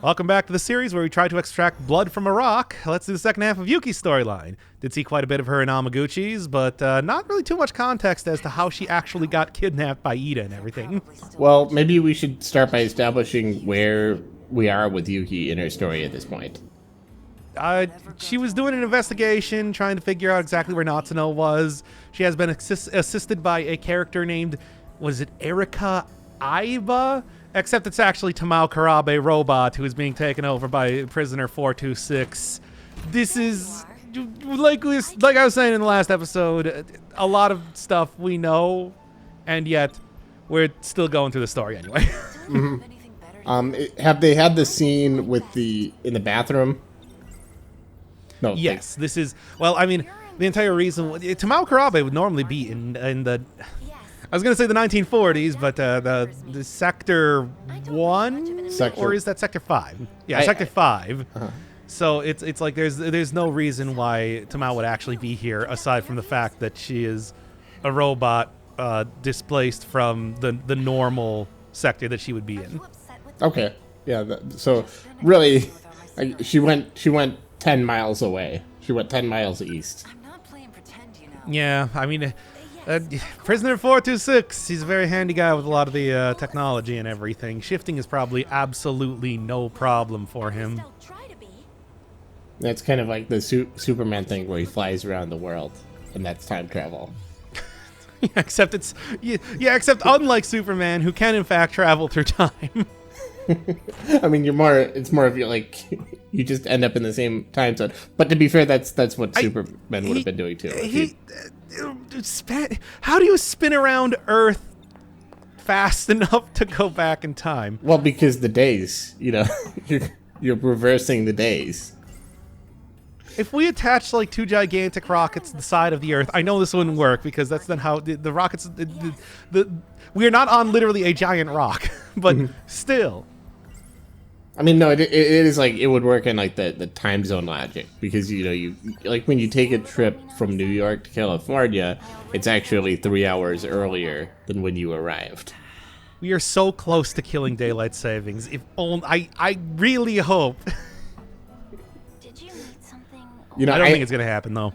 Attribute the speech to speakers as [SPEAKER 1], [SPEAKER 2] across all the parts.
[SPEAKER 1] Welcome back to the series where we try to extract blood from a rock. Let's do the second half of Yuki's storyline. Did see quite a bit of her in Amaguchi's, but not really too much context as to how she actually got kidnapped by Ida and everything.
[SPEAKER 2] Well, maybe we should start by establishing where we are with Yuki in her story at this point.
[SPEAKER 1] She was doing an investigation, trying to figure out exactly where Natsuno was. She has been assisted by a character named, was it Erika Aiba? Except it's actually Tamao Karabe Robot who is being taken over by prisoner 426. This is, like I was saying in the last episode, a lot of stuff we know, and yet we're still going through the story anyway.
[SPEAKER 2] Have they had the scene in the bathroom? No.
[SPEAKER 1] Yes, this is, well, I mean, the entire reason, Tamao Karabe would normally be in the, I was going to say the 1940s, but the Sector 1? Or is that Sector 5? Yeah, Sector 5. Uh-huh. So it's like there's no reason why Tamao would actually be here, aside from the fact that she is a robot displaced from the normal sector that she would be in.
[SPEAKER 2] Okay. Yeah, so really, she went 10 miles away. She went 10 miles east.
[SPEAKER 3] I'm not playing pretend, you know.
[SPEAKER 1] Yeah, I mean, Prisoner 426, he's a very handy guy with a lot of the technology and everything. Shifting is probably absolutely no problem for him.
[SPEAKER 2] That's kind of like the Superman thing where he flies around the world, and that's time travel.
[SPEAKER 1] Except except unlike Superman, who can in fact travel through time.
[SPEAKER 2] I mean, it's more of you just end up in the same time zone. But to be fair, that's what Superman would have been doing too.
[SPEAKER 1] How do you spin around Earth fast enough to go back in time?
[SPEAKER 2] Well, because the days, you're reversing the days.
[SPEAKER 1] If we attach like two gigantic rockets to the side of the Earth, I know this wouldn't work because that's not how the rockets. We are not on literally a giant rock, but still.
[SPEAKER 2] I mean, no, it is like it would work in like the time zone logic because you like when you take a trip from New York to California, it's actually 3 hours earlier than when you arrived.
[SPEAKER 1] We are so close to killing daylight savings. If only I really hope.
[SPEAKER 3] Did you need something?
[SPEAKER 1] I don't think it's gonna happen though.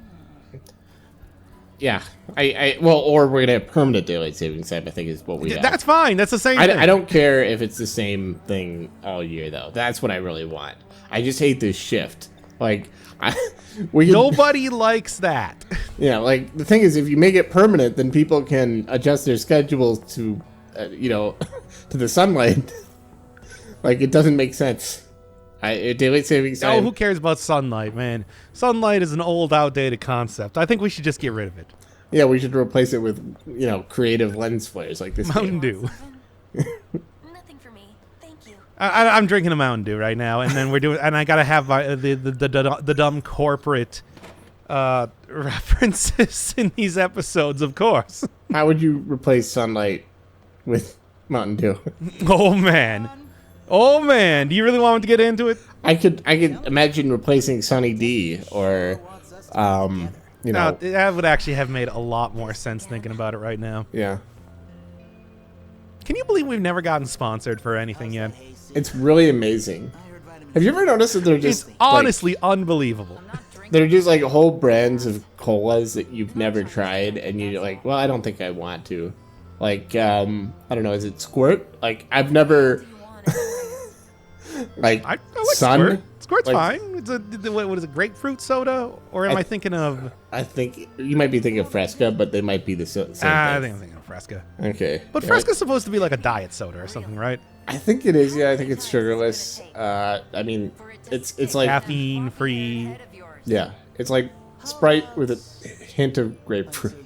[SPEAKER 2] Yeah, or we're gonna have permanent daylight savings time. I think is what we have.
[SPEAKER 1] That's fine. That's the same thing.
[SPEAKER 2] I don't care if it's the same thing all year though. That's what I really want. I just hate this shift.
[SPEAKER 1] Nobody likes that.
[SPEAKER 2] Yeah, like the thing is, if you make it permanent, then people can adjust their schedules to, to the sunlight. Like it doesn't make sense. Daylight savings time.
[SPEAKER 1] Oh, who cares about sunlight, man? Sunlight is an old, outdated concept. I think we should just get rid of it.
[SPEAKER 2] Yeah, we should replace it with, creative lens flares like this.
[SPEAKER 1] Mountain Dew.
[SPEAKER 3] Nothing for me. Thank you.
[SPEAKER 1] I'm drinking a Mountain Dew right now, and then and I gotta have the dumb corporate references in these episodes, of course.
[SPEAKER 2] How would you replace sunlight with Mountain Dew?
[SPEAKER 1] Oh man, do you really want to get into it?
[SPEAKER 2] I could imagine replacing Sunny D or,
[SPEAKER 1] No, that would actually have made a lot more sense thinking about it right now.
[SPEAKER 2] Yeah.
[SPEAKER 1] Can you believe we've never gotten sponsored for anything yet?
[SPEAKER 2] It's really amazing. Have you ever noticed that they're just
[SPEAKER 1] It's honestly unbelievable.
[SPEAKER 2] They're just like whole brands of colas that you've never tried, and you're like, well, I don't think I want to. Like, I don't know, is it Squirt? Like, I've never.
[SPEAKER 1] I like
[SPEAKER 2] Sun?
[SPEAKER 1] Squirt. Squirt's fine. It's what is it, grapefruit soda? Or am I thinking of...
[SPEAKER 2] I think you might be thinking of Fresca, but they might be the same thing.
[SPEAKER 1] I think I'm thinking of Fresca.
[SPEAKER 2] Okay.
[SPEAKER 1] But Fresca's supposed to be like a diet soda or something, right?
[SPEAKER 2] I think it is, yeah. I think it's sugarless. I mean, it's like...
[SPEAKER 1] Caffeine-free.
[SPEAKER 2] Yeah. It's like Sprite with a hint of grapefruit.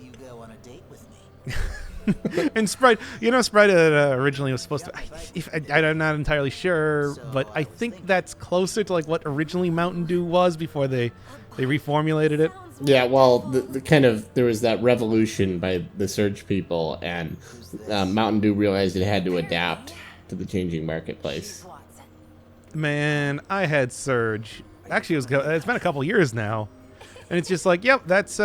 [SPEAKER 1] And Sprite, Sprite originally was supposed to, I'm not entirely sure, but I think that's closer to like what originally Mountain Dew was before they reformulated it.
[SPEAKER 2] Yeah, well, there was that revolution by the Surge people, and Mountain Dew realized it had to adapt to the changing marketplace.
[SPEAKER 1] Man, I had Surge. Actually, it's been a couple years now, and it's just like, yep, that's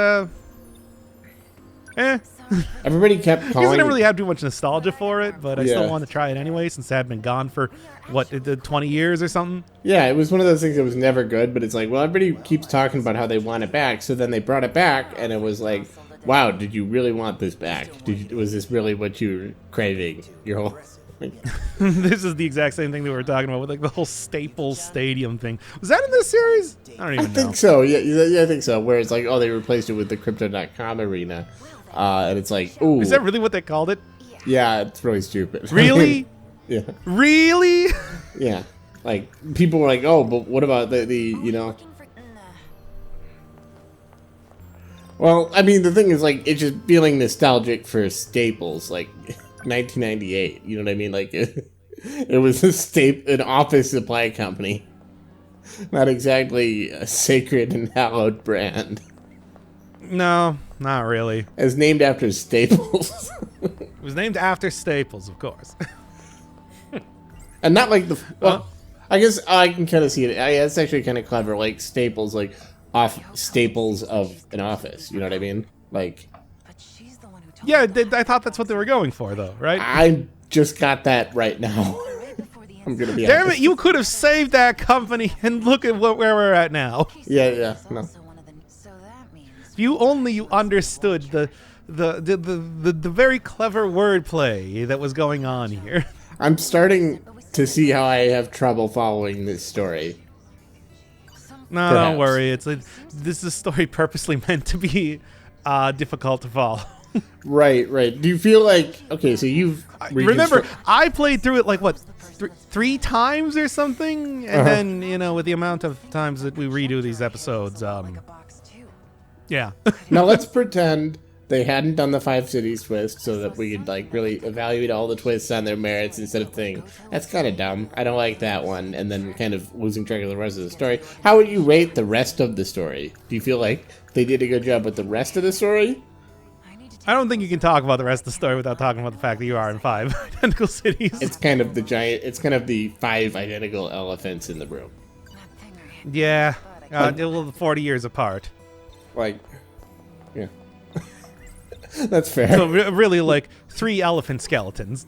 [SPEAKER 2] Everybody kept
[SPEAKER 1] I
[SPEAKER 2] calling
[SPEAKER 1] never
[SPEAKER 2] it.
[SPEAKER 1] really had too much nostalgia for it, but I
[SPEAKER 2] Yeah.
[SPEAKER 1] still want to try it anyway since it had been gone for, what, 20 years or something?
[SPEAKER 2] Yeah, it was one of those things that was never good, but it's like, well, everybody keeps talking about how they want it back, so then they brought it back, and it was like, wow, did you really want this back? Was this really what you were craving? Your whole.
[SPEAKER 1] This is the exact same thing that we were talking about with like the whole Staples Stadium thing. Was that in this series? I don't even
[SPEAKER 2] I
[SPEAKER 1] know.
[SPEAKER 2] think so. Yeah, I think so. Where it's like, oh, they replaced it with the Crypto.com arena, and it's like, ooh,
[SPEAKER 1] Is that really what they called it?
[SPEAKER 2] yeah, it's really stupid.
[SPEAKER 1] Really?
[SPEAKER 2] Yeah,
[SPEAKER 1] Really?
[SPEAKER 2] yeah. Like people were like, oh, but what about the you know?
[SPEAKER 3] Looking for
[SPEAKER 2] Well, I mean, the thing is, like, it's just feeling nostalgic for Staples, like 1998. You know what I mean? Like, it was an office supply company, not exactly a sacred and hallowed brand.
[SPEAKER 1] No, not really.
[SPEAKER 2] It's named after Staples,
[SPEAKER 1] It was named after Staples, of course.
[SPEAKER 2] and not like the. Well, I guess I can kind of see it. It's actually kind of clever, like Staples, like off staples of an office. You know what I mean? Like.
[SPEAKER 3] but she's the one who told
[SPEAKER 1] Yeah,
[SPEAKER 3] me
[SPEAKER 1] I thought that's what they were going for, though, right?
[SPEAKER 2] I just got that right now.
[SPEAKER 3] right before the
[SPEAKER 2] I'm gonna be
[SPEAKER 1] Damn
[SPEAKER 2] honest.
[SPEAKER 1] it, you could have saved that company and look at where we're at now.
[SPEAKER 2] Yeah, no.
[SPEAKER 3] So that means
[SPEAKER 1] If you only understood the very clever wordplay that was going on here.
[SPEAKER 2] I'm starting to see how I have trouble following this story.
[SPEAKER 1] No,
[SPEAKER 2] Perhaps.
[SPEAKER 1] don't worry. This is a story purposely meant to be difficult to follow.
[SPEAKER 2] Right. Do you feel like okay? So you've
[SPEAKER 1] Remember, I played through it like what, three times or something, and then with the amount of times that we redo these episodes,
[SPEAKER 3] like a box too.
[SPEAKER 1] yeah.
[SPEAKER 2] Now let's pretend they hadn't done the 5 cities twist, so that we could like really evaluate all the twists on their merits instead of thinking that's kind of dumb. I don't like that one, and then kind of losing track of the rest of the story. How would you rate the rest of the story? Do you feel like they did a good job with the rest of the story?
[SPEAKER 3] I need to
[SPEAKER 1] I don't think you can talk about the rest of the story without talking about the fact that you are in 5 identical cities.
[SPEAKER 2] It's kind of the 5 identical elephants in the room.
[SPEAKER 3] that thing I had.
[SPEAKER 1] Yeah, well, 40 years apart.
[SPEAKER 2] Like, yeah, that's fair.
[SPEAKER 1] So really, like 3 elephant skeletons.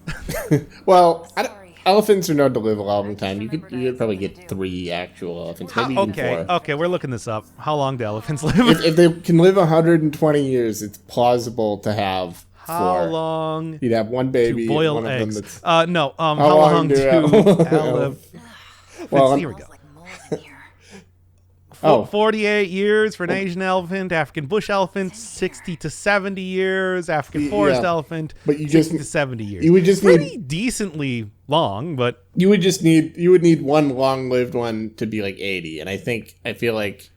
[SPEAKER 2] Well,
[SPEAKER 3] Sorry.
[SPEAKER 2] elephants are known to live a long time. You could probably get 3 actual elephants, maybe even 4.
[SPEAKER 1] Okay, we're looking this up. How long do elephants live?
[SPEAKER 2] If they can live 120 years, it's plausible to have 4.
[SPEAKER 1] How long
[SPEAKER 2] You'd have one baby,
[SPEAKER 1] to boil
[SPEAKER 2] one of
[SPEAKER 1] eggs?
[SPEAKER 2] them that's.
[SPEAKER 1] No. How
[SPEAKER 2] long
[SPEAKER 1] long
[SPEAKER 2] do
[SPEAKER 1] to
[SPEAKER 2] Well,
[SPEAKER 1] here we go.
[SPEAKER 3] Like mold in here.
[SPEAKER 2] Oh.
[SPEAKER 1] 48 years for an Asian elephant. African bush elephant, 60 to 70 years. African forest
[SPEAKER 2] Yeah.
[SPEAKER 1] elephant,
[SPEAKER 2] But you
[SPEAKER 1] 60
[SPEAKER 2] just-
[SPEAKER 1] to 70 years.
[SPEAKER 2] you would just
[SPEAKER 1] pretty
[SPEAKER 2] need-
[SPEAKER 1] decently long, but
[SPEAKER 2] you would need one long-lived one to be like 80, and I feel like.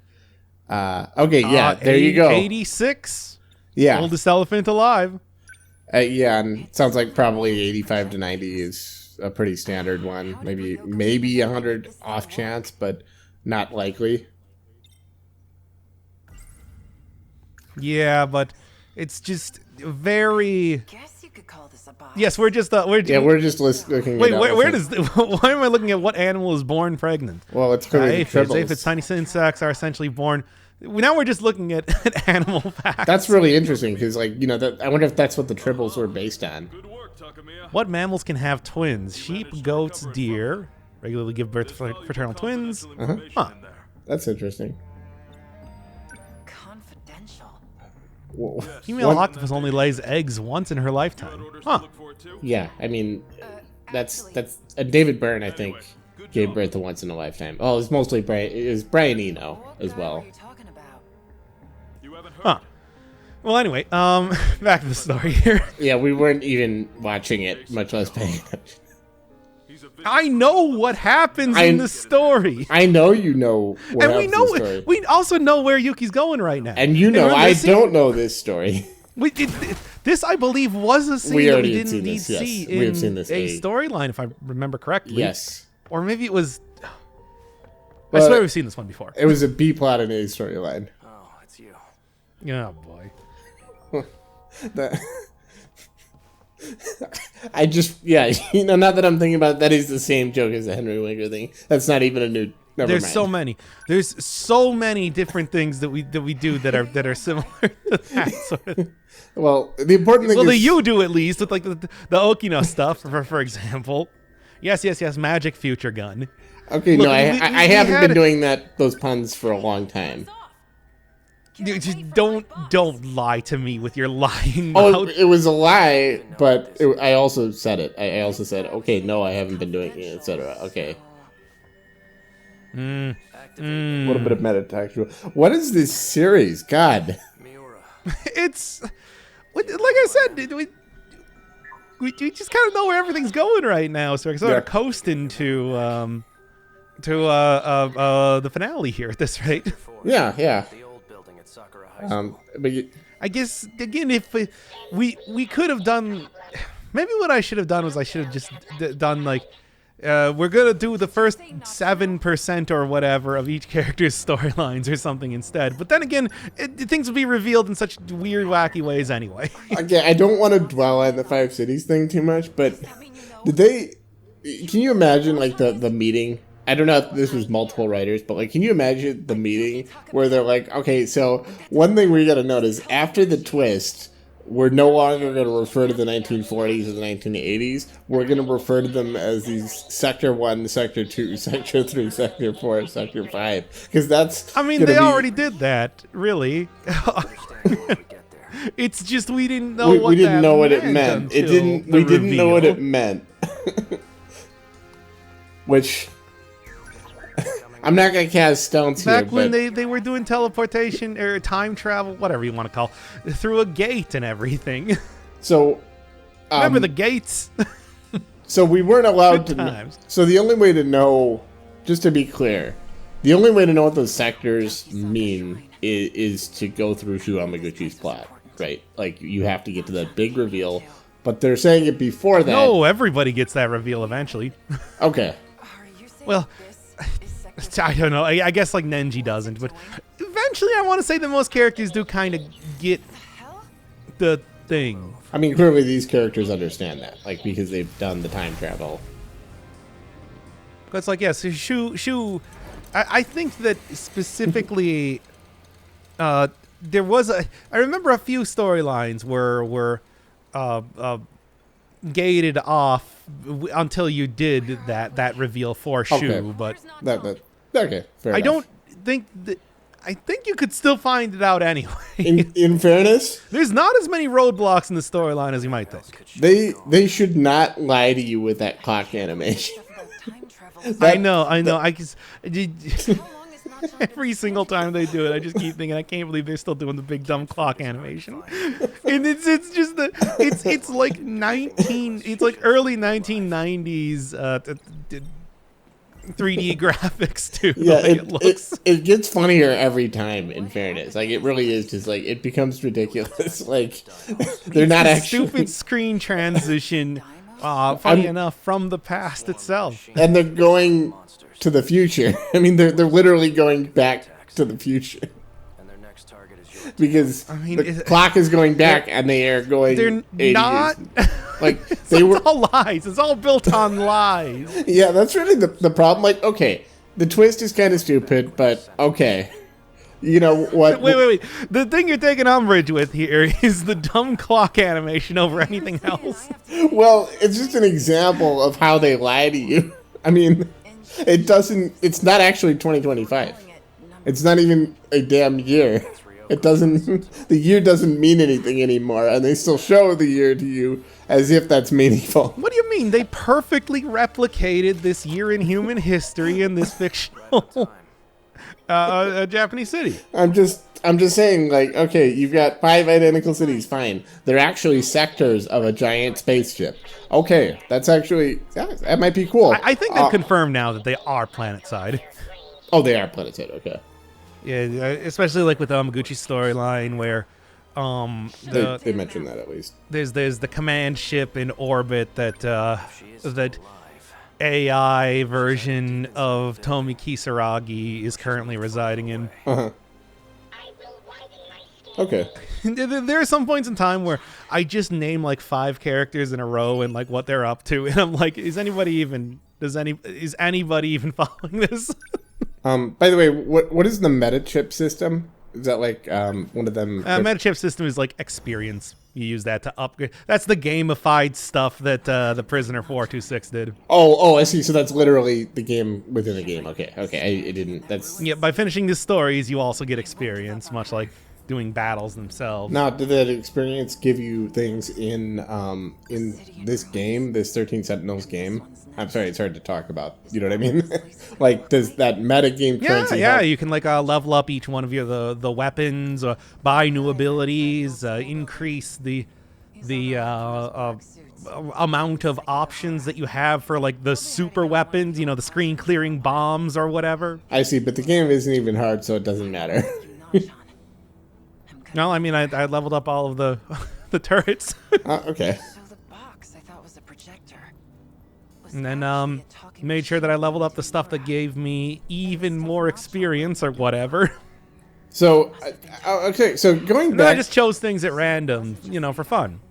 [SPEAKER 2] Okay, yeah, there you go.
[SPEAKER 1] 86,
[SPEAKER 2] Yeah,
[SPEAKER 1] oldest elephant alive.
[SPEAKER 2] yeah, and it sounds like probably 85 to 90 is a pretty standard one. Maybe 100 off chance, but not likely.
[SPEAKER 1] Yeah, but it's just very.
[SPEAKER 3] Guess you could call this a box.
[SPEAKER 1] Yes, we're just
[SPEAKER 2] Yeah, we're just looking.
[SPEAKER 1] Wait,
[SPEAKER 2] at
[SPEAKER 1] where
[SPEAKER 2] elephants.
[SPEAKER 1] does? Why am I looking at what animal is born pregnant?
[SPEAKER 2] Well, it's clearly the
[SPEAKER 1] Aphids.
[SPEAKER 2] tribbles.
[SPEAKER 1] Aphids, tiny insects are essentially born. Now we're just looking at animal facts.
[SPEAKER 2] That's really interesting because, like, I wonder if that's what the tribbles were based on.
[SPEAKER 4] Good work, Takamiya.
[SPEAKER 1] What mammals can have twins? Sheep, goats, deer. Regularly give birth to fraternal twins. Huh.
[SPEAKER 2] That's interesting.
[SPEAKER 3] Confidential.
[SPEAKER 2] Whoa.
[SPEAKER 1] Female
[SPEAKER 2] One-
[SPEAKER 1] octopus only lays eggs once in her lifetime. Huh.
[SPEAKER 2] Yeah, I mean, that's David Byrne, I think, gave birth to once in a lifetime. Oh, it's mostly Brian Eno as
[SPEAKER 3] What
[SPEAKER 2] well.
[SPEAKER 3] are you talking about?
[SPEAKER 4] You haven't heard
[SPEAKER 1] Huh. Well, anyway, back to the story here.
[SPEAKER 2] Yeah, we weren't even watching it, much less paying attention.
[SPEAKER 4] he's a
[SPEAKER 1] I know what happens in the story.
[SPEAKER 2] I know you know where
[SPEAKER 1] And we know
[SPEAKER 2] the story.
[SPEAKER 1] we also know where Yuki's going right now.
[SPEAKER 2] And you know
[SPEAKER 1] remember
[SPEAKER 2] I
[SPEAKER 1] this scene?
[SPEAKER 2] don't know this story.
[SPEAKER 1] This, I believe, was a scene
[SPEAKER 2] We
[SPEAKER 1] that
[SPEAKER 2] already
[SPEAKER 1] we
[SPEAKER 2] had
[SPEAKER 1] didn't
[SPEAKER 2] seen
[SPEAKER 1] need
[SPEAKER 2] this,
[SPEAKER 1] to
[SPEAKER 2] yes.
[SPEAKER 1] see
[SPEAKER 2] We have
[SPEAKER 1] in
[SPEAKER 2] seen this
[SPEAKER 1] a
[SPEAKER 2] a-
[SPEAKER 1] storyline, if I remember correctly.
[SPEAKER 2] Yes.
[SPEAKER 1] Or maybe it was. I
[SPEAKER 2] Well,
[SPEAKER 1] swear we've seen this one before.
[SPEAKER 2] It was a B plot in a storyline.
[SPEAKER 4] Oh, it's you.
[SPEAKER 1] Oh boy.
[SPEAKER 2] That- I just, yeah, not that I'm thinking about it, that is the same joke as the Henry Winkler thing. That's not even a new. Never
[SPEAKER 1] There's
[SPEAKER 2] mind.
[SPEAKER 1] so many. There's so many different things that we do that are similar to that sort of.
[SPEAKER 2] Well, the important thing
[SPEAKER 1] Well,
[SPEAKER 2] is
[SPEAKER 1] the you do at least with like the Okino stuff, for example. Yes, magic future gun.
[SPEAKER 2] okay.
[SPEAKER 1] Look,
[SPEAKER 2] No, I
[SPEAKER 1] we
[SPEAKER 2] haven't
[SPEAKER 1] had
[SPEAKER 2] been
[SPEAKER 1] it-
[SPEAKER 2] doing those puns for a long time.
[SPEAKER 1] You just don't lie to me with your lying
[SPEAKER 2] Oh,
[SPEAKER 1] mouth.
[SPEAKER 2] it was a lie, but I also said it. I also said, okay, no, I haven't been doing it, etc. Okay. A little bit of metatextual. What is this series? God.
[SPEAKER 1] It's like I said, we just kind of know where everything's going right now, so we're sort of coasting to the finale here at this rate.
[SPEAKER 2] Yeah.
[SPEAKER 5] The old building at Sakura High School.
[SPEAKER 2] But
[SPEAKER 1] I guess again, if we could have done, maybe what I should have done was I should have just done like. We're gonna do the first 7% or whatever of each character's storylines or something instead. But then again, things will be revealed in such weird, wacky ways anyway.
[SPEAKER 2] again, I don't want to dwell on the Five Cities thing too much, but did they? Can you imagine like the meeting? I don't know if this was multiple writers, but like, can you imagine the meeting where they're like, okay, so one thing we got to note is after the twist, we're no longer going to refer to the 1940s or the 1980s. We're going to refer to them as these Sector 1, Sector 2, Sector 3, Sector 4, Sector 5. Because that's.
[SPEAKER 1] I mean,
[SPEAKER 2] gonna
[SPEAKER 1] they
[SPEAKER 2] be,
[SPEAKER 1] already did that, really. It's just we didn't know
[SPEAKER 2] we didn't know what it meant.
[SPEAKER 1] until
[SPEAKER 2] We
[SPEAKER 1] the
[SPEAKER 2] didn't know what
[SPEAKER 1] reveal.
[SPEAKER 2] it meant. Which. I'm not going to cast stones here.
[SPEAKER 1] Back when
[SPEAKER 2] but
[SPEAKER 1] they were doing teleportation or time travel, whatever you want to call it, through a gate and everything.
[SPEAKER 2] So.
[SPEAKER 1] Remember the gates?
[SPEAKER 2] So we weren't allowed
[SPEAKER 1] Good
[SPEAKER 2] to.
[SPEAKER 1] times.
[SPEAKER 2] So the only way to know, just to be clear, the only way to know what those sectors mean is to go through Shu Yamaguchi's plot, right? Like you have to get to that big reveal, but they're saying it before that.
[SPEAKER 1] No, everybody gets that reveal eventually.
[SPEAKER 2] Okay.
[SPEAKER 3] Are you saying
[SPEAKER 1] Well,
[SPEAKER 3] this is sector
[SPEAKER 1] I don't know. I guess like Nenji doesn't, but eventually I want to say that most characters do kind of get the thing.
[SPEAKER 2] I mean, clearly these characters understand that, like because they've done the time travel.
[SPEAKER 1] But it's like, yes, Shu. I think that specifically, there was I remember a few storylines were gated off until you did that reveal for Shu,
[SPEAKER 2] Okay.
[SPEAKER 1] but
[SPEAKER 2] That okay. Fair
[SPEAKER 1] I
[SPEAKER 2] enough.
[SPEAKER 1] don't think that. I think you could still find it out anyway.
[SPEAKER 2] In fairness,
[SPEAKER 1] There's not as many roadblocks in the storyline as you might think.
[SPEAKER 2] they should not lie to you with that clock animation.
[SPEAKER 3] time travel?
[SPEAKER 2] That-
[SPEAKER 1] I know. I just
[SPEAKER 3] How long is not till
[SPEAKER 1] every single time they do it, I just keep thinking, I can't believe they're still doing the big dumb clock animation. And it's just it's like early 1990s 3D graphics too.
[SPEAKER 2] Yeah,
[SPEAKER 1] the way it looks.
[SPEAKER 2] it gets funnier every time. In fairness, like it really is just like it becomes ridiculous. Like they're not
[SPEAKER 1] The
[SPEAKER 2] actually,
[SPEAKER 1] stupid screen transition. Funny enough, from the past itself.
[SPEAKER 2] and they're going to the future. I mean, they're literally going back to the future
[SPEAKER 5] And their next target is your
[SPEAKER 2] because
[SPEAKER 1] mean,
[SPEAKER 2] the clock is going back and they are going.
[SPEAKER 1] They're
[SPEAKER 2] 80
[SPEAKER 1] not.
[SPEAKER 2] years. Like they
[SPEAKER 1] It's
[SPEAKER 2] were.
[SPEAKER 1] all lies. It's all built on lies.
[SPEAKER 2] Yeah, that's really the problem. Like, okay, the twist is kind of stupid, but okay. You know what?
[SPEAKER 1] Wait. The thing you're taking umbrage with here is the dumb clock animation over anything else.
[SPEAKER 2] Well, it's just an example of how they lie to you. I mean, it doesn't. It's not actually 2025. It's not even a damn year. It doesn't. The year doesn't mean anything anymore, and they still show the year to you as if that's meaningful.
[SPEAKER 1] What do you mean? They perfectly replicated this year in human history in this fictional Japanese city.
[SPEAKER 2] I'm just saying, like, okay, you've got 5 identical cities, fine. They're actually sectors of a giant spaceship. Okay, that's actually that might be cool.
[SPEAKER 1] I think they've confirmed now that they are planet-side.
[SPEAKER 2] Oh, they are planetary. Okay,
[SPEAKER 1] Yeah, especially like with the Yamaguchi storyline where
[SPEAKER 2] they mentioned that at least.
[SPEAKER 1] there's the command ship in orbit that
[SPEAKER 5] she is
[SPEAKER 1] that
[SPEAKER 5] alive.
[SPEAKER 1] AI version of Tomi Kisaragi is currently residing in.
[SPEAKER 2] Okay.
[SPEAKER 1] there are some points in time where I just name like 5 characters in a row and like what they're up to, and I'm like, is anybody even following this?
[SPEAKER 2] By the way, what is the meta chip system? Is that like one of them?
[SPEAKER 1] Meta chip system is like experience. You use that to upgrade. That's the gamified stuff that the Prisoner 426 did.
[SPEAKER 2] Oh, I see. So that's literally the game within the game. Okay. I didn't. That's
[SPEAKER 1] Yeah, by finishing the stories, you also get experience, much like doing battles themselves.
[SPEAKER 2] now. Did that experience give you things in this game, this 13 Sentinels game? I'm sorry, it's hard to talk about. You know what I mean? Like, does that meta game currency?
[SPEAKER 1] Yeah.
[SPEAKER 2] help?
[SPEAKER 1] You can like level up each one of your the weapons, or buy new abilities, increase the amount of options that you have for like the super weapons. You know, the screen clearing bombs or whatever.
[SPEAKER 2] I see, but the game isn't even hard, so it doesn't matter.
[SPEAKER 1] No, I mean I leveled up all of the the turrets.
[SPEAKER 2] Okay.
[SPEAKER 3] So the box I thought was a projector. Was
[SPEAKER 1] And then
[SPEAKER 3] actually a talking
[SPEAKER 1] made sure that I leveled up the stuff that gave me even more experience or whatever.
[SPEAKER 2] So, okay. So going
[SPEAKER 1] And then I
[SPEAKER 2] back,
[SPEAKER 1] just chose things at random, you know, for fun.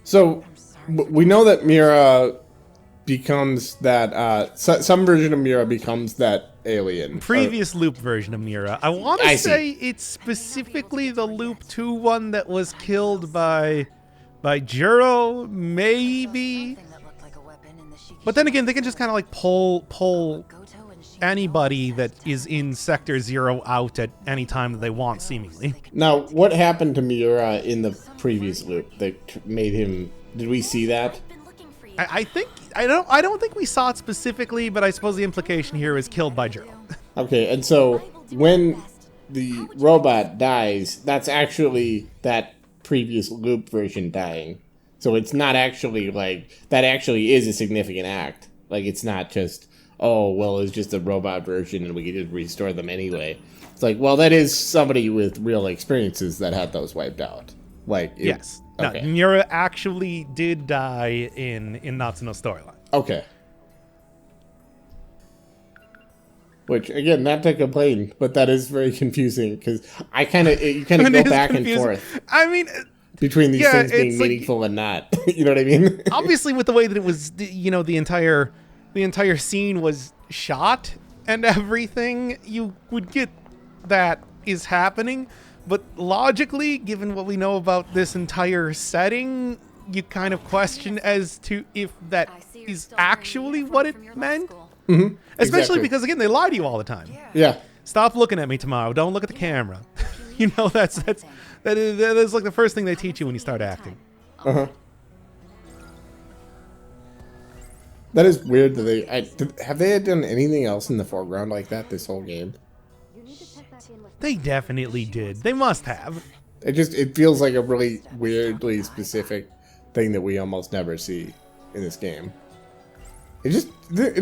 [SPEAKER 2] so we know that Mira becomes that. Some version of Mira becomes that alien.
[SPEAKER 1] Previous loop version of Mira. I want
[SPEAKER 2] I
[SPEAKER 1] to
[SPEAKER 2] see.
[SPEAKER 1] say it's specifically the loop 2 one that was killed by Juro, maybe.
[SPEAKER 3] something that looked like a weapon in the Shiki
[SPEAKER 1] But then again, they can just kind of like pull
[SPEAKER 3] Goto and Shiki
[SPEAKER 1] anybody that is in Sector 0 out at any time that they want, seemingly.
[SPEAKER 2] Now, what happened to Miura in the previous loop that made him? Did we see that?
[SPEAKER 1] I think I don't think we saw it specifically, but I suppose the implication here is killed by Juro.
[SPEAKER 2] Okay, and so when the robot dies, that's actually that previous loop version dying. So it's not actually like that. Actually, is a significant act. Like it's not just it's just a robot version and we can just restore them anyway. It's like that is somebody with real experiences that had those wiped out.
[SPEAKER 1] Yes.
[SPEAKER 2] Okay.
[SPEAKER 1] No, Mira actually did die in Natsuno's storyline.
[SPEAKER 2] Okay. Which again, not to complain, but that is very confusing because you kind of
[SPEAKER 1] It
[SPEAKER 2] go
[SPEAKER 1] is
[SPEAKER 2] back and
[SPEAKER 1] confusing.
[SPEAKER 2] forth
[SPEAKER 1] I mean,
[SPEAKER 2] between these things being
[SPEAKER 1] it's like-
[SPEAKER 2] meaningful and not. You know what I mean?
[SPEAKER 1] obviously with the way that it was, you know, the entire scene was shot and everything, you would get that is happening. But logically, given what we know about this entire setting, you kind of question as to if that is actually what it meant. Especially
[SPEAKER 2] Exactly.
[SPEAKER 1] because, again, they lie to you all the time.
[SPEAKER 2] Yeah.
[SPEAKER 1] Stop looking at me tomorrow. Don't look at the camera. You know, that is like the first thing they teach you when you start acting.
[SPEAKER 2] That is weird that have they done anything else in the foreground like that this whole game?
[SPEAKER 1] They definitely did. They must have.
[SPEAKER 2] It feels like a really weirdly specific thing that we almost never see in this game. It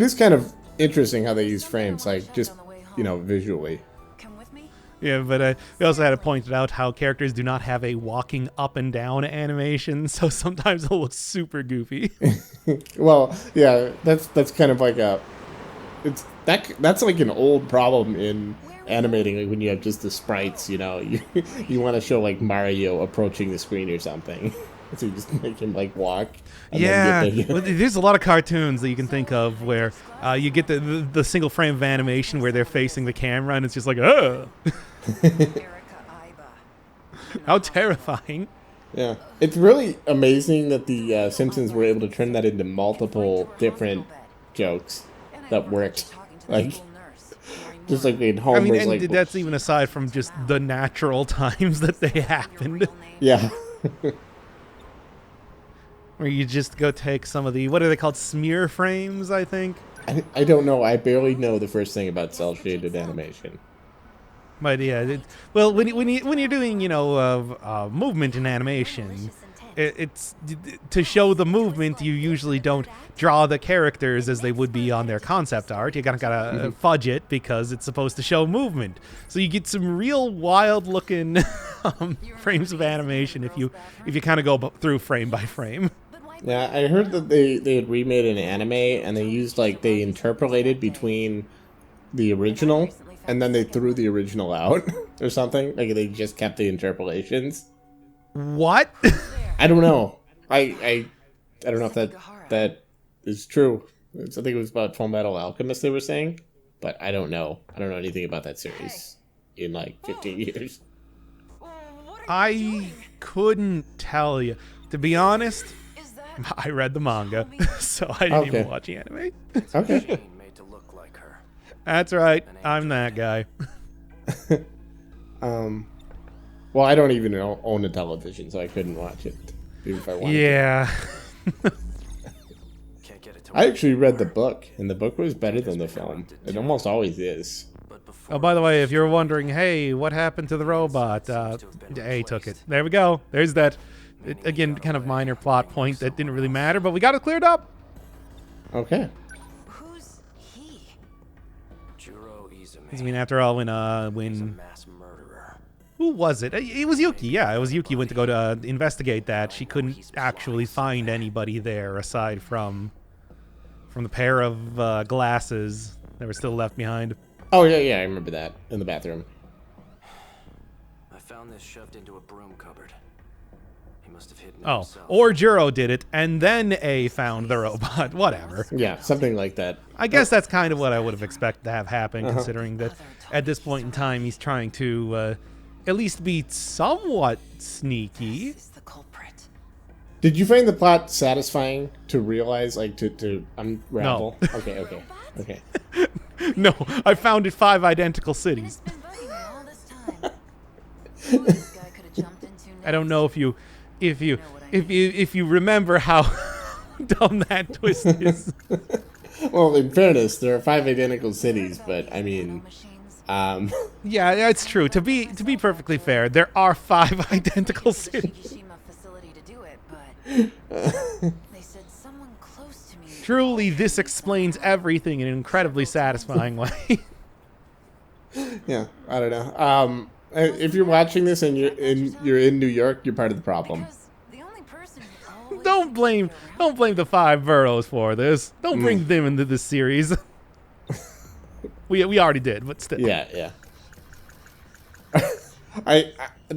[SPEAKER 2] is kind of interesting how they use frames, like just, you know, visually.
[SPEAKER 3] Come with me?
[SPEAKER 1] Yeah, but we also had to point out how characters do not have a walking up and down animation, so sometimes it'll look super goofy.
[SPEAKER 2] Well, yeah, that's kind of like that's like an old problem in animating, like when you have just the sprites, you know, you want to show like Mario approaching the screen or something. So you just make him like walk. And
[SPEAKER 1] Yeah,
[SPEAKER 2] then get
[SPEAKER 1] well, there's a lot of cartoons that you can think of where you get the single frame of animation where they're facing the camera and it's just like, oh,
[SPEAKER 3] Erica Iba.
[SPEAKER 1] how terrifying.
[SPEAKER 2] Yeah, it's really amazing that the Simpsons were able to turn that into multiple different jokes that worked. Like, just like in
[SPEAKER 1] I
[SPEAKER 2] Homer's,
[SPEAKER 1] mean, and
[SPEAKER 2] like,
[SPEAKER 1] that's even aside from just the natural times that they happened.
[SPEAKER 2] yeah.
[SPEAKER 1] Where you just go take some of the, what are they called, smear frames, I think?
[SPEAKER 2] I don't know. I barely know the first thing about cell shaded animation.
[SPEAKER 1] But yeah, well, when you're doing, you know, movement in animation, it's to show the movement. You usually don't draw the characters as they would be on their concept art. You gotta fudge it because it's supposed to show movement. So you get some real wild looking frames of animation if you kind of go through frame by frame.
[SPEAKER 2] Yeah, I heard that they had remade an anime and they interpolated between the original and then they threw the original out or something. Like they just kept the interpolations.
[SPEAKER 1] What?
[SPEAKER 2] I don't know. I don't know if that is true. I think it was about Full Metal Alchemist they were saying, but I don't know. I don't know anything about that series in like 15 years.
[SPEAKER 1] I couldn't tell you. To be honest,
[SPEAKER 3] Is that
[SPEAKER 1] I read the manga, so I didn't even
[SPEAKER 2] Okay.
[SPEAKER 1] watch the anime.
[SPEAKER 2] Okay.
[SPEAKER 5] Machine made to look like her.
[SPEAKER 1] That's right. I'm that guy.
[SPEAKER 2] Well, I don't even own a television, so I couldn't watch it even if I wanted.
[SPEAKER 1] Yeah.
[SPEAKER 5] Can't get it to
[SPEAKER 2] I
[SPEAKER 5] work.
[SPEAKER 2] actually read the book, and the book was better than the film. It almost always is.
[SPEAKER 5] But before
[SPEAKER 1] Oh, by the way, if you're wondering, hey, what happened to the robot? A took it. There we go. There's that, again, kind of minor plot point that didn't really matter, but we got it cleared up.
[SPEAKER 2] Okay.
[SPEAKER 3] who's he?
[SPEAKER 5] Juro Izumi.
[SPEAKER 1] I mean, after all,
[SPEAKER 5] He's a
[SPEAKER 1] when
[SPEAKER 5] mass murderer.
[SPEAKER 1] who was it? It was Yuki. Yeah, it was Yuki went to go to investigate that. She couldn't actually find anybody there aside from the pair of glasses that were still left behind.
[SPEAKER 2] Oh yeah, I remember that in the bathroom.
[SPEAKER 5] I found this shoved into a broom cupboard. He must have hidden it
[SPEAKER 1] Oh,
[SPEAKER 5] himself.
[SPEAKER 1] or Juro did it, and then A found the robot. Whatever.
[SPEAKER 2] Yeah, something like that.
[SPEAKER 1] I guess that's kind of what I would have expected to have happen, considering that at this point in time he's trying to at least be somewhat sneaky.
[SPEAKER 3] Is the culprit?
[SPEAKER 2] Did you find the plot satisfying to realize, like to unravel? Okay.
[SPEAKER 1] No, I found it 5 identical
[SPEAKER 3] And
[SPEAKER 1] cities.
[SPEAKER 3] it's been bugging me all this time. Who this guy could have jumped into next?
[SPEAKER 1] I don't know if you remember how dumb that twist is.
[SPEAKER 2] Well, in fairness, there are 5 identical cities, but I mean,
[SPEAKER 3] Machines.
[SPEAKER 1] Yeah, it's true. To be perfectly fair, there are 5 identical
[SPEAKER 3] To the
[SPEAKER 1] cities.
[SPEAKER 3] Shikishima facility to do it, but they said someone close to me.
[SPEAKER 1] Truly, this explains everything in an incredibly satisfying way.
[SPEAKER 2] yeah, I don't know. If you're watching this and you're in New York, you're part of the problem.
[SPEAKER 3] Because the only person who always
[SPEAKER 1] Don't blame the 5 boroughs for this. Don't
[SPEAKER 2] Mm.
[SPEAKER 1] bring them into this series. we already did, but still.
[SPEAKER 2] Yeah.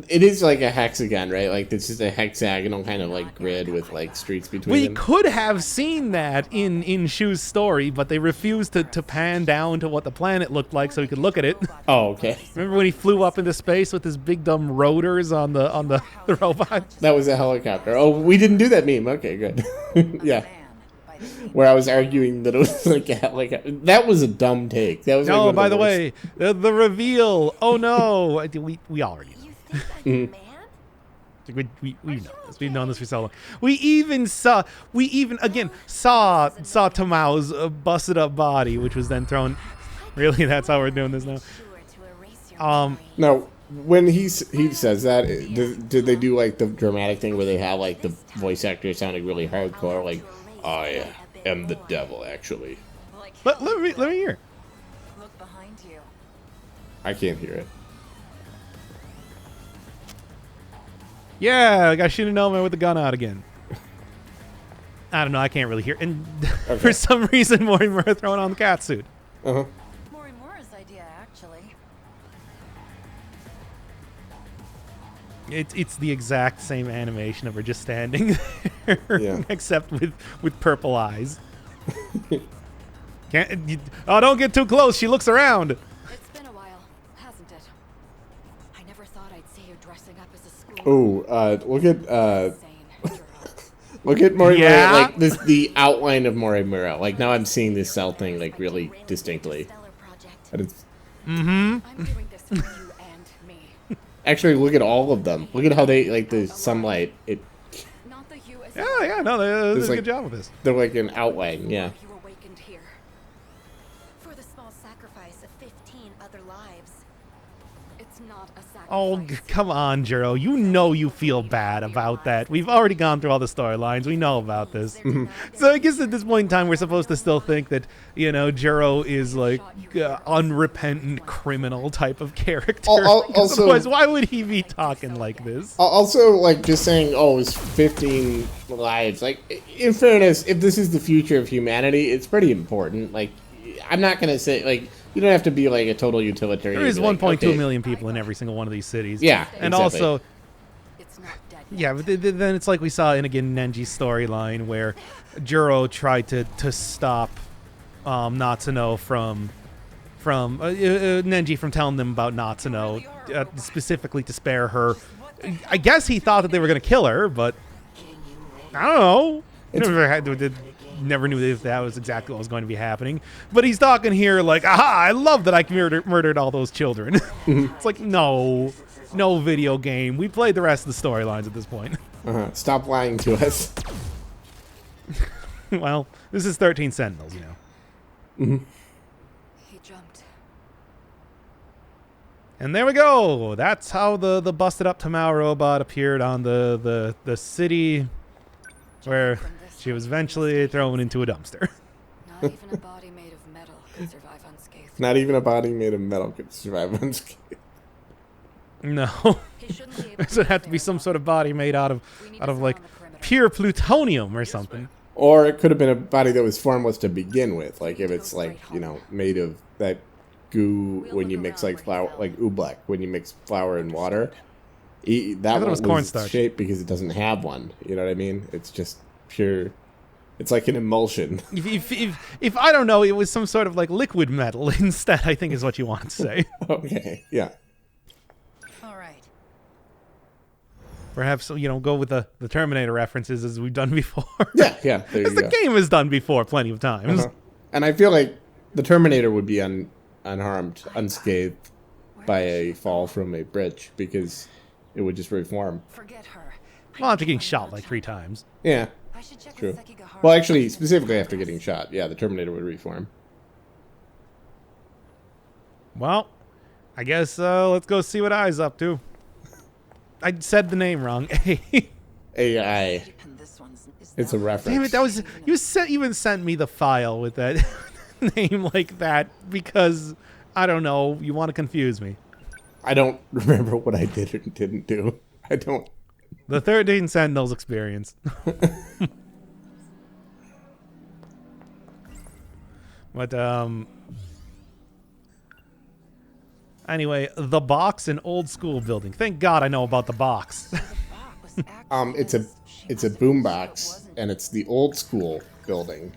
[SPEAKER 2] It is like a hexagon, right? Like it's just a hexagonal kind of like grid with like streets between
[SPEAKER 1] We
[SPEAKER 2] them.
[SPEAKER 1] could have seen that in Shu's story, but they refused to pan down to what the planet looked like so we could look at it.
[SPEAKER 2] Oh, okay.
[SPEAKER 1] Remember when he flew up into space with his big dumb rotors on the robot?
[SPEAKER 2] That was a helicopter. Oh, we didn't do that meme. Okay, good. yeah.
[SPEAKER 3] man by the name
[SPEAKER 2] Where I was arguing that it was like a helicopter. That was a dumb take. That was like
[SPEAKER 1] Oh,
[SPEAKER 2] one of
[SPEAKER 1] by the
[SPEAKER 2] worst.
[SPEAKER 1] way, the reveal. Oh no, we already know.
[SPEAKER 3] You think I'm a man?
[SPEAKER 1] We know this. We've known this for so long. We even saw Tamao's busted up body, which was then thrown. Really, that's how we're doing this now.
[SPEAKER 3] Sure to erase your
[SPEAKER 1] Um,
[SPEAKER 3] memory.
[SPEAKER 2] No, when he says that, did they do like the dramatic thing where they have like the voice actor sounding really hardcore, like I am the devil, actually?
[SPEAKER 3] Like,
[SPEAKER 1] Let me hear.
[SPEAKER 3] look behind you.
[SPEAKER 2] I can't hear it.
[SPEAKER 1] Yeah, I got shoot an element with the gun out again. I don't know. I can't really hear. And
[SPEAKER 2] Okay.
[SPEAKER 1] for some reason, Morimura throwing on the cat suit.
[SPEAKER 2] Uh-huh.
[SPEAKER 3] Morimura's idea, actually.
[SPEAKER 1] It's the exact same animation of her just standing there,
[SPEAKER 2] Yeah.
[SPEAKER 1] except with purple eyes. Don't get too close. She looks around.
[SPEAKER 3] It's been a while, hasn't it? I never thought I'd see you dressing up as a school.
[SPEAKER 2] Oh, look at
[SPEAKER 3] Insane. You're out.
[SPEAKER 2] look at Morimura,
[SPEAKER 1] Yeah?
[SPEAKER 2] like the outline of Morimura. Like now I'm seeing this cell thing like really distinctly.
[SPEAKER 3] Stellar project.
[SPEAKER 2] But it's
[SPEAKER 3] I'm doing this for you and me.
[SPEAKER 2] actually look at all of them. Look at how they like the sunlight.
[SPEAKER 3] Not the you as
[SPEAKER 1] Yeah, no, they did a
[SPEAKER 2] There's,
[SPEAKER 1] good
[SPEAKER 2] like-
[SPEAKER 1] job with this.
[SPEAKER 2] They're like an outline. Yeah.
[SPEAKER 3] you awakened here. For the small sacrifice of 15 other lives. It's not a sacrifice.
[SPEAKER 1] Oh, come on, Juro. You know you feel bad about that. We've already gone through all the storylines. We know about this. So I guess at this point in time, we're supposed to still think that, Juro is like unrepentant criminal type of character.
[SPEAKER 2] Also-
[SPEAKER 1] Otherwise, why would he be talking like this?
[SPEAKER 2] Also, like just saying, oh, it's 15 lives. Like, in fairness, if this is the future of humanity, it's pretty important. Like, I'm not gonna say like you don't have to be like a total utilitarian.
[SPEAKER 1] There is
[SPEAKER 2] and be like,
[SPEAKER 1] 1.2
[SPEAKER 2] okay.
[SPEAKER 1] million people in every single one of these cities.
[SPEAKER 2] Yeah,
[SPEAKER 1] And
[SPEAKER 2] exactly.
[SPEAKER 1] also,
[SPEAKER 3] It's not dead
[SPEAKER 1] Yeah, but then it's like we saw in again Nenji's storyline where Juro tried to stop Natsuno from Nenji from telling them about Natsuno, specifically to spare her. I guess he thought that they were going to kill her, but I don't know. Never knew if that was exactly what was going to be happening. But he's talking here like, aha, I love that I murdered all those children. It's like, no video game. We played the rest of the storylines at this point.
[SPEAKER 2] Stop lying to us.
[SPEAKER 1] Well, this is 13 Sentinels, you know.
[SPEAKER 3] He jumped.
[SPEAKER 1] And there we go. That's how the busted up Tamao robot appeared on the city where she was eventually thrown into a dumpster.
[SPEAKER 3] Not even a body made of metal could survive unscathed.
[SPEAKER 2] Not even a body made of metal could survive unscathed.
[SPEAKER 1] No.
[SPEAKER 3] He shouldn't be able
[SPEAKER 1] This would have to be some sort of body made out of like pure plutonium or something.
[SPEAKER 2] Or it could have been a body that was formless to begin with, like if it's like, you know, made of that goo when you mix like flour, like oobleck, when you mix flour and water. That one was
[SPEAKER 1] cornstarch
[SPEAKER 2] shaped because it doesn't have one. You know what I mean? It's just pure. It's like an emulsion.
[SPEAKER 1] If I don't know, it was some sort of like liquid metal instead, I think is what you want to say.
[SPEAKER 2] Okay, yeah.
[SPEAKER 3] All right.
[SPEAKER 1] Perhaps, you know, go with the Terminator references as we've done before.
[SPEAKER 2] Yeah, there you
[SPEAKER 1] As the
[SPEAKER 2] go.
[SPEAKER 1] game has done before plenty of times.
[SPEAKER 2] And I feel like the Terminator would be unharmed, unscathed by a fall from a bridge because it would just reform.
[SPEAKER 3] Forget her.
[SPEAKER 1] Well, after getting shot like 3 times.
[SPEAKER 2] Yeah,
[SPEAKER 3] I should check
[SPEAKER 2] true.
[SPEAKER 3] Sekigahara.
[SPEAKER 2] Well, actually, specifically after getting shot, yeah, the Terminator would reform.
[SPEAKER 1] Well, I guess let's go see what Ai's up to. I said the name wrong.
[SPEAKER 2] AI.
[SPEAKER 3] And this one's is
[SPEAKER 2] It's a reference.
[SPEAKER 1] Damn it, that was even sent me the file with that name like that because I don't know, you want to confuse me.
[SPEAKER 2] I don't remember what I did or didn't do. I don't.
[SPEAKER 1] The 13 Sentinels experience. But anyway, the box in old school building. Thank God I know about the box.
[SPEAKER 2] It's a boombox, and it's the old school building.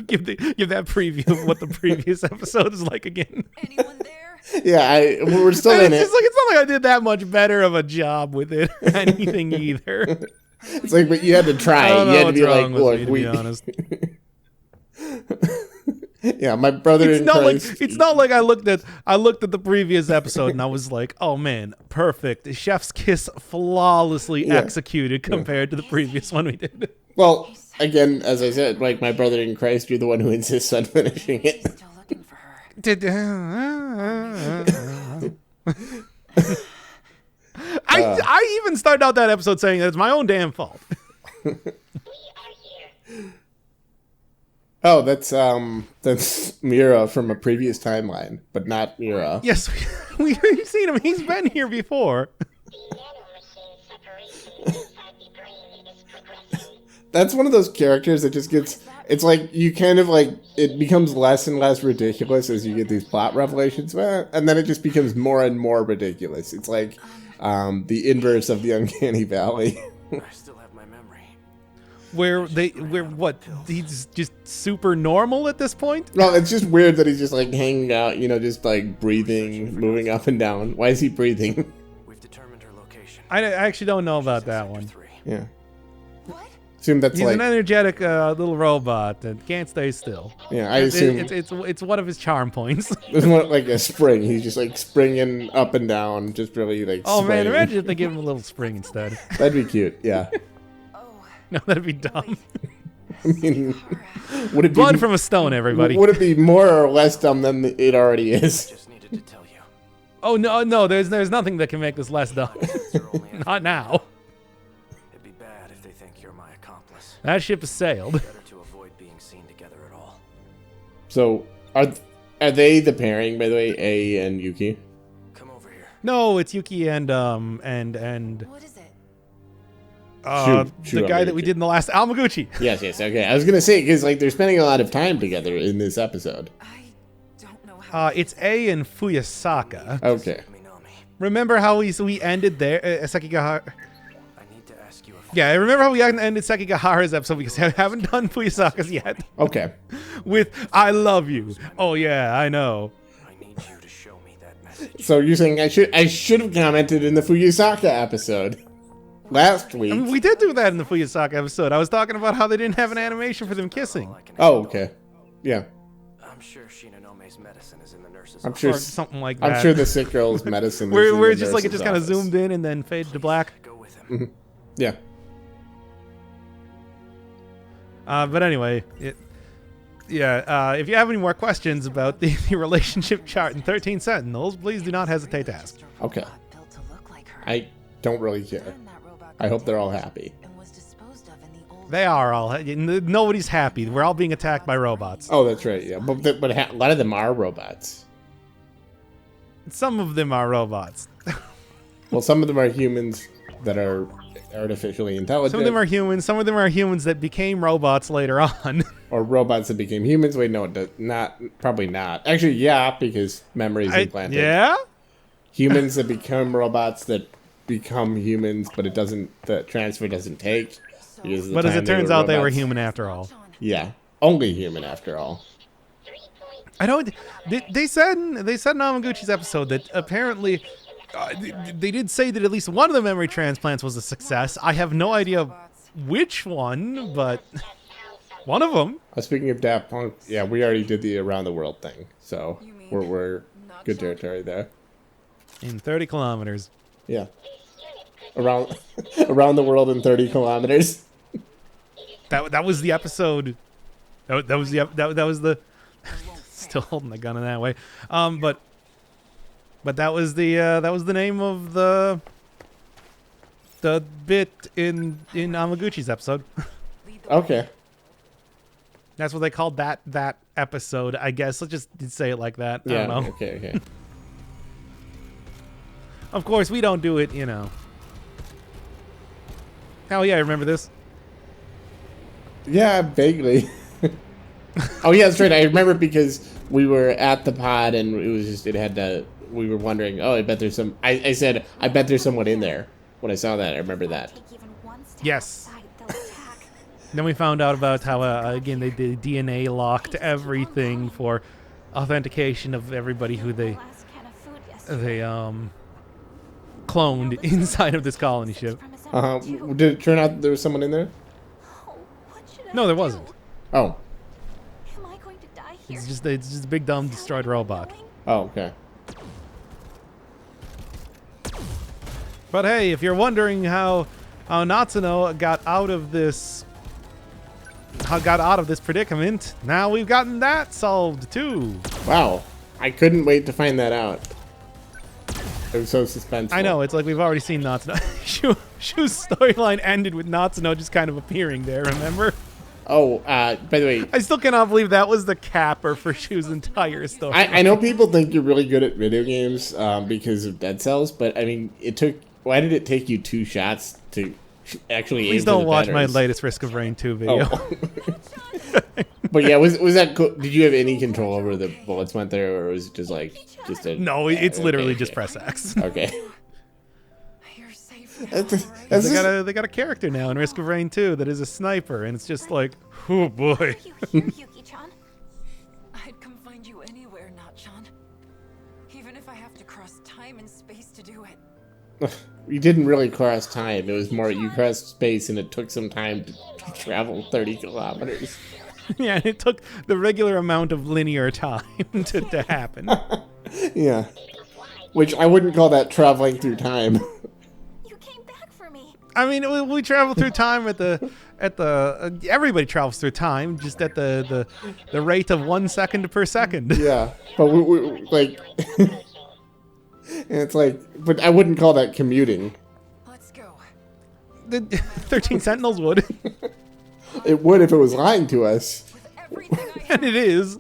[SPEAKER 1] give that preview of what the previous episode is like again.
[SPEAKER 3] anyone there?
[SPEAKER 2] Yeah, we're still in it.
[SPEAKER 1] It's not like I did that much better of a job with it or anything either.
[SPEAKER 2] It's like, but you had to try.
[SPEAKER 1] I don't
[SPEAKER 2] You
[SPEAKER 1] know
[SPEAKER 2] had to
[SPEAKER 1] what's
[SPEAKER 2] be
[SPEAKER 1] wrong
[SPEAKER 2] like,
[SPEAKER 1] with
[SPEAKER 2] look,
[SPEAKER 1] me, to be honest.
[SPEAKER 2] Yeah, my brother
[SPEAKER 1] It's
[SPEAKER 2] in
[SPEAKER 1] not like
[SPEAKER 2] Christ.
[SPEAKER 1] it's not like I looked at the previous episode and I was like, oh man, perfect. Chef's kiss flawlessly executed compared to the previous one we did.
[SPEAKER 2] Well, again, as I said, like my brother in Christ, you're the one who insists on finishing it.
[SPEAKER 3] Still looking for her.
[SPEAKER 1] I even started out that episode saying that it's my own damn fault.
[SPEAKER 2] Oh, that's Mira from a previous timeline, but not Mira.
[SPEAKER 1] Yes, we've seen him. He's been here before.
[SPEAKER 2] That's one of those characters that just gets. It's like you kind of like it becomes less and less ridiculous as you get these plot revelations, and then it just becomes more and more ridiculous. It's like the inverse of the Uncanny Valley.
[SPEAKER 5] I still have my memory.
[SPEAKER 1] Where what? He's just super normal at this point?
[SPEAKER 2] Well, it's just weird that he's just like hanging out, you know, just like breathing, moving up and down. Why is he breathing?
[SPEAKER 5] We've determined her location.
[SPEAKER 1] I actually don't know about that one.
[SPEAKER 5] 3.
[SPEAKER 2] Yeah.
[SPEAKER 3] What?
[SPEAKER 2] Assume that's
[SPEAKER 1] He's
[SPEAKER 2] like
[SPEAKER 1] an energetic little robot that can't stay still.
[SPEAKER 2] yeah. I assume
[SPEAKER 1] It's one of his charm points.
[SPEAKER 2] there's one like a spring. He's just like springing up and down, just really like.
[SPEAKER 1] Oh man,
[SPEAKER 2] swaying.
[SPEAKER 1] imagine if they give him a little spring instead.
[SPEAKER 2] That'd be cute. Yeah.
[SPEAKER 3] Oh,
[SPEAKER 1] No, that'd be dumb.
[SPEAKER 2] I mean, would it be
[SPEAKER 1] Blood from a stone, everybody.
[SPEAKER 2] Would it be more or less dumb than it already is?
[SPEAKER 5] Just needed to tell you.
[SPEAKER 1] Oh no, there's nothing that can make this less dumb.
[SPEAKER 5] You're only after
[SPEAKER 1] Not now.
[SPEAKER 5] It'd be bad if they think you're my accomplice.
[SPEAKER 1] That ship has sailed.
[SPEAKER 5] Better to avoid being seen together at all.
[SPEAKER 2] So are they the pairing, by the way, A and Yuki?
[SPEAKER 5] Come over here.
[SPEAKER 1] No, it's Yuki and
[SPEAKER 3] what is it?
[SPEAKER 2] Shoot
[SPEAKER 1] the guy
[SPEAKER 2] over
[SPEAKER 1] that we
[SPEAKER 2] Yuki.
[SPEAKER 1] did in the last Almaguchi.
[SPEAKER 2] Yes. Okay. I was gonna say because like they're spending a lot of time together in this episode.
[SPEAKER 3] I don't know how.
[SPEAKER 1] It's A and Fuyasaka.
[SPEAKER 2] Okay.
[SPEAKER 5] Minami.
[SPEAKER 1] Remember how we ended there, Sekigahara?
[SPEAKER 5] I need to ask you a
[SPEAKER 1] Yeah, I remember how we ended Sekigahara's episode because I haven't done Fuyusaka's yet.
[SPEAKER 2] Okay.
[SPEAKER 1] With "I love you." Oh yeah, I know.
[SPEAKER 5] I need you to show me that message.
[SPEAKER 2] So you're saying I should have commented in the Fuyusaka episode last week?
[SPEAKER 1] I mean, we did do that in the Fuyusaka episode. I was talking about how they didn't have an animation for them kissing,
[SPEAKER 5] I can
[SPEAKER 2] Oh,
[SPEAKER 5] handle.
[SPEAKER 2] okay. Yeah.
[SPEAKER 5] I'm sure Shinanome's medicine is in the nurse's
[SPEAKER 2] I'm
[SPEAKER 5] office.
[SPEAKER 2] sure.
[SPEAKER 1] or something like that.
[SPEAKER 2] I'm sure the sick girl's medicine. is in
[SPEAKER 1] we're
[SPEAKER 2] the
[SPEAKER 1] just like it
[SPEAKER 2] nurse's
[SPEAKER 1] just kind of
[SPEAKER 2] office.
[SPEAKER 1] zoomed in and then faded to black.
[SPEAKER 5] Go with him.
[SPEAKER 2] Yeah.
[SPEAKER 1] But anyway, if you have any more questions about the relationship chart in 13 Sentinels, please do not hesitate to ask.
[SPEAKER 2] Okay.
[SPEAKER 3] Built to look like her.
[SPEAKER 2] I don't really care.
[SPEAKER 3] And that robot
[SPEAKER 2] I hope they're all
[SPEAKER 3] continued
[SPEAKER 2] happy.
[SPEAKER 3] and was disposed of in the old
[SPEAKER 1] They are all. Nobody's happy. We're all being attacked by robots.
[SPEAKER 2] Oh, that's right. Yeah, but a lot of them are robots.
[SPEAKER 1] Some of them are robots.
[SPEAKER 2] Well, some of them are humans that are artificially intelligent.
[SPEAKER 1] Some of them are humans. Some of them are humans that became robots later on.
[SPEAKER 2] or robots that became humans. Wait, no, not probably not. Actually, yeah, because memories implanted.
[SPEAKER 1] Yeah?
[SPEAKER 2] Humans that become robots that become humans, but the transfer doesn't take. Because of the
[SPEAKER 1] But as
[SPEAKER 2] time
[SPEAKER 1] it turns out, they were
[SPEAKER 2] robots.
[SPEAKER 1] human after all.
[SPEAKER 2] Yeah, only human after all.
[SPEAKER 1] I don't. They said in Namaguchi's episode that apparently they did say that at least one of the memory transplants was a success. I have no idea which one, but one of them.
[SPEAKER 2] Speaking of Daft Punk, yeah, we already did the around the world thing, so we're good territory there.
[SPEAKER 1] In 30 kilometers.
[SPEAKER 2] Yeah, around around the world in 30 kilometers.
[SPEAKER 1] That was the episode. That was the. Still holding the gun in that way. But that was the name of the bit in Amaguchi's episode.
[SPEAKER 2] Okay.
[SPEAKER 1] That's what they called that episode, I guess. Let's just say it like that. I
[SPEAKER 2] Yeah.
[SPEAKER 1] don't know.
[SPEAKER 2] Okay.
[SPEAKER 1] Of course, we don't do it, Hell yeah, I remember this.
[SPEAKER 2] Yeah, vaguely. Oh yeah, that's right. I remember because we were at the pod and we were wondering, oh, I bet there's some. I said, I bet there's someone in there. When I saw that, I remember that.
[SPEAKER 3] Take even one step
[SPEAKER 1] Yes.
[SPEAKER 3] outside, they'll attack.
[SPEAKER 1] Then we found out about how, again, they did DNA locked everything for authentication of everybody who they
[SPEAKER 3] Last can of food yesterday.
[SPEAKER 1] cloned inside of this colony ship.
[SPEAKER 2] Did it turn out there was someone in there?
[SPEAKER 3] Oh, what should
[SPEAKER 1] No,
[SPEAKER 3] I
[SPEAKER 1] there
[SPEAKER 3] do?
[SPEAKER 1] wasn't.
[SPEAKER 2] Oh.
[SPEAKER 3] Am I going to die here?
[SPEAKER 1] It's just a big dumb destroyed robot.
[SPEAKER 2] Oh, okay.
[SPEAKER 1] But hey, if you're wondering how Natsuno got out of this predicament, now we've gotten that solved too.
[SPEAKER 2] Wow. I couldn't wait to find that out. It was so suspenseful.
[SPEAKER 1] I know, it's like we've already seen Natsuno. Shu's storyline ended with Natsuno just kind of appearing there, remember?
[SPEAKER 2] Oh, by the way,
[SPEAKER 1] I still cannot believe that was the capper for Shu's entire story.
[SPEAKER 2] I know people think you're really good at video games because of Dead Cells, but I mean, why did it take you 2 shots to actually aim
[SPEAKER 1] Please
[SPEAKER 2] for
[SPEAKER 1] don't
[SPEAKER 2] the
[SPEAKER 1] watch my
[SPEAKER 2] betters?
[SPEAKER 1] latest Risk of Rain 2 video.
[SPEAKER 2] Oh. But yeah, was that cool? Did you have any control over the bullets went there, or was it just a...
[SPEAKER 1] No, it's literally
[SPEAKER 2] okay,
[SPEAKER 1] just
[SPEAKER 2] okay.
[SPEAKER 1] press X.
[SPEAKER 2] Okay.
[SPEAKER 3] You're safe now.
[SPEAKER 2] That's
[SPEAKER 1] They
[SPEAKER 2] just-
[SPEAKER 1] got a character now in Risk of Rain 2 that is a sniper, and it's just like, oh boy.
[SPEAKER 3] You here, Yuki-chan?
[SPEAKER 6] I'd come find you anywhere, Not-chan. Even if I have to cross time and space to do it.
[SPEAKER 2] You didn't really cross time. It was more you crossed space, and it took some time to travel 30 kilometers.
[SPEAKER 1] Yeah, and it took the regular amount of linear time to happen.
[SPEAKER 2] Yeah. Which I wouldn't call that traveling through time.
[SPEAKER 3] You came back for me.
[SPEAKER 1] I mean, we travel through time at the everybody travels through time, just at the rate of 1 second per second.
[SPEAKER 2] Yeah. But we like... and it's like... But I wouldn't call that commuting.
[SPEAKER 6] Let's go.
[SPEAKER 1] The 13 Sentinels would,
[SPEAKER 2] It would if it was lying to us.
[SPEAKER 6] Everything I have.
[SPEAKER 1] and it is.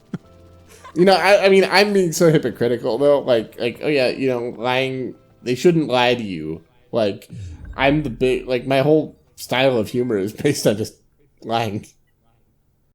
[SPEAKER 2] You know, I mean, I'm being so hypocritical, though. Like, oh yeah, you know, lying... They shouldn't lie to you. Like, I'm the big... Like, my whole style of humor is based on just lying.